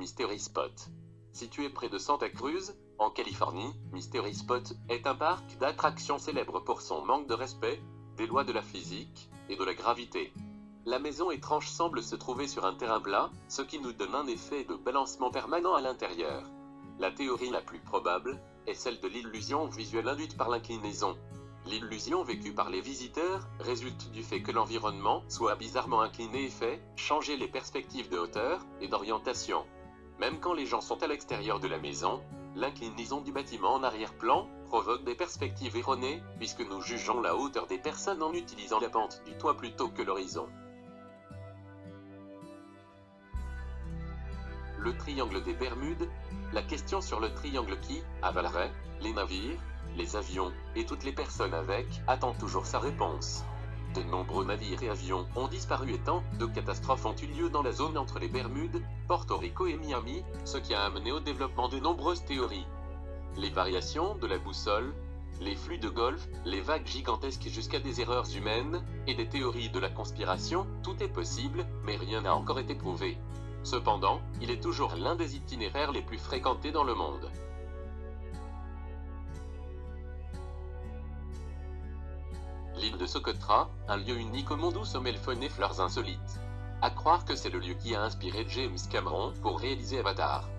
Mystery Spot. Situé près de Santa Cruz, en Californie, Mystery Spot est un parc d'attractions célèbre pour son manque de respect des lois de la physique et de la gravité. La maison étrange semble se trouver sur un terrain plat, ce qui nous donne un effet de balancement permanent à l'intérieur. La théorie la plus probable est celle de l'illusion visuelle induite par l'inclinaison. L'illusion vécue par les visiteurs résulte du fait que l'environnement soit bizarrement incliné et fait changer les perspectives de hauteur et d'orientation. Même quand les gens sont à l'extérieur de la maison, l'inclinaison du bâtiment en arrière-plan provoque des perspectives erronées, puisque nous jugeons la hauteur des personnes en utilisant la pente du toit plutôt que l'horizon. Le triangle des Bermudes. La question sur le triangle qui avalerait les navires, les avions et toutes les personnes avec attend toujours sa réponse. De nombreux navires et avions ont disparu et tant de catastrophes ont eu lieu dans la zone entre les Bermudes, Porto Rico et Miami, ce qui a amené au développement de nombreuses théories. Les variations de la boussole, les flux de golfe, les vagues gigantesques jusqu'à des erreurs humaines, et des théories de la conspiration, tout est possible, mais rien n'a encore été prouvé. Cependant, il est toujours l'un des itinéraires les plus fréquentés dans le monde. L'île de Socotra, un lieu unique au monde où sommeillent faune et fleurs insolites. À croire que c'est le lieu qui a inspiré James Cameron pour réaliser Avatar.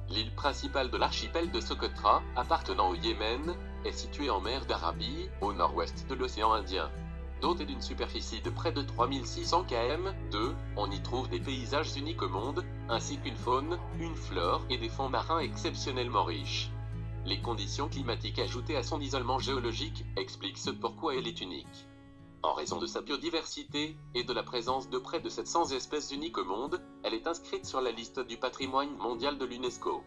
L'île principale de l'archipel de Socotra, appartenant au Yémen, est située en mer d'Arabie, au nord-ouest de l'océan Indien. Dotée d'une superficie de près de 3600 km², on y trouve des paysages uniques au monde, ainsi qu'une faune, une flore et des fonds marins exceptionnellement riches. Les conditions climatiques ajoutées à son isolement géologique expliquent ce pourquoi elle est unique. En raison de sa biodiversité et de la présence de près de 700 espèces uniques au monde, elle est inscrite sur la liste du patrimoine mondial de l'UNESCO.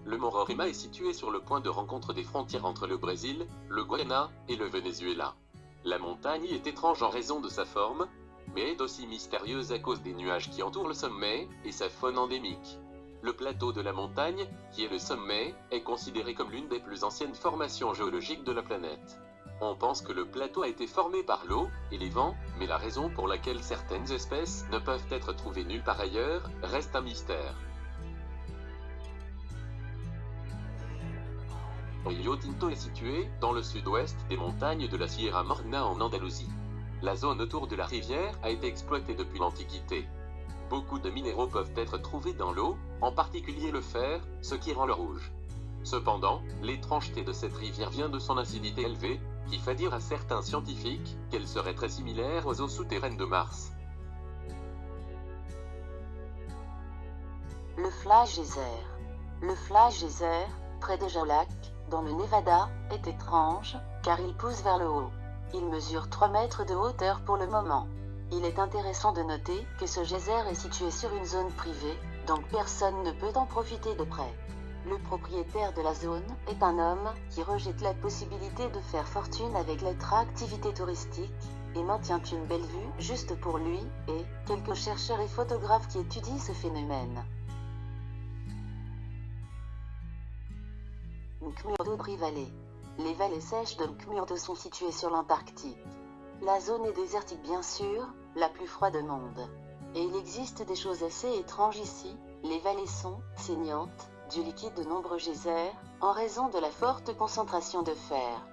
Le mont Roraima est situé sur le point de rencontre des frontières entre le Brésil, le Guyana et le Venezuela. La montagne est étrange en raison de sa forme, mais est aussi mystérieuse à cause des nuages qui entourent le sommet et sa faune endémique. Le plateau de la montagne, qui est le sommet, est considéré comme l'une des plus anciennes formations géologiques de la planète. On pense que le plateau a été formé par l'eau et les vents, mais la raison pour laquelle certaines espèces ne peuvent être trouvées nulle part ailleurs reste un mystère. Rio Tinto est situé dans le sud-ouest des montagnes de la Sierra Morena en Andalousie. La zone autour de la rivière a été exploitée depuis l'Antiquité. Beaucoup de minéraux peuvent être trouvés dans l'eau, en particulier le fer, ce qui rend le rouge. Cependant, l'étrangeté de cette rivière vient de son acidité élevée, qui fait dire à certains scientifiques qu'elle serait très similaire aux eaux souterraines de Mars. Le Flash Geyser. Le Flash Geyser, près de Jolac, dans le Nevada, est étrange, car il pousse vers le haut. Il mesure 3 mètres de hauteur pour le moment. Il est intéressant de noter que ce geyser est situé sur une zone privée, donc personne ne peut en profiter de près. Le propriétaire de la zone est un homme qui rejette la possibilité de faire fortune avec l'attractivité touristique, et maintient une belle vue juste pour lui, et quelques chercheurs et photographes qui étudient ce phénomène. McMurdo Valley. Les vallées sèches de McMurdo sont situées sur l'Antarctique. La zone est désertique bien sûr, la plus froide au monde. Et il existe des choses assez étranges ici, les vallées sont saignantes, du liquide de nombreux geysers, en raison de la forte concentration de fer.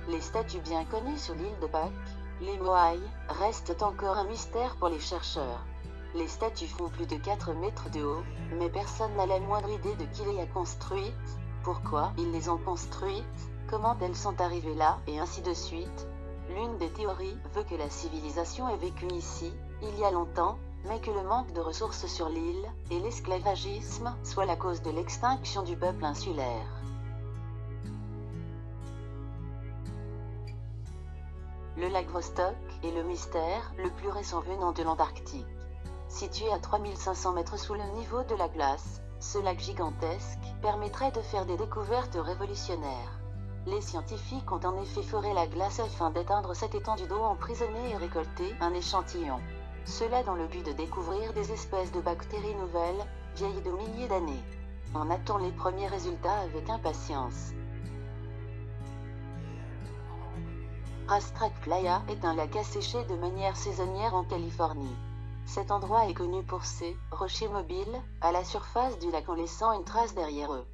Les statues bien connues sur l'île de Pâques, les Moai, restent encore un mystère pour les chercheurs. Les statues font plus de 4 mètres de haut, mais personne n'a la moindre idée de qui les a construites, pourquoi ils les ont construites, comment elles sont arrivées là, et ainsi de suite. L'une des théories veut que la civilisation ait vécu ici, il y a longtemps, mais que le manque de ressources sur l'île, et l'esclavagisme, soit la cause de l'extinction du peuple insulaire. Le lac Vostok est le mystère le plus récent venant de l'Antarctique. Situé à 3500 mètres sous le niveau de la glace, ce lac gigantesque permettrait de faire des découvertes révolutionnaires. Les scientifiques ont en effet foré la glace afin d'éteindre cette étendue d'eau emprisonnée et récolter un échantillon. Cela dans le but de découvrir des espèces de bactéries nouvelles, vieilles de milliers d'années. On attend les premiers résultats avec impatience. Racetrack Playa est un lac asséché de manière saisonnière en Californie. Cet endroit est connu pour ses rochers mobiles, à la surface du lac en laissant une trace derrière eux.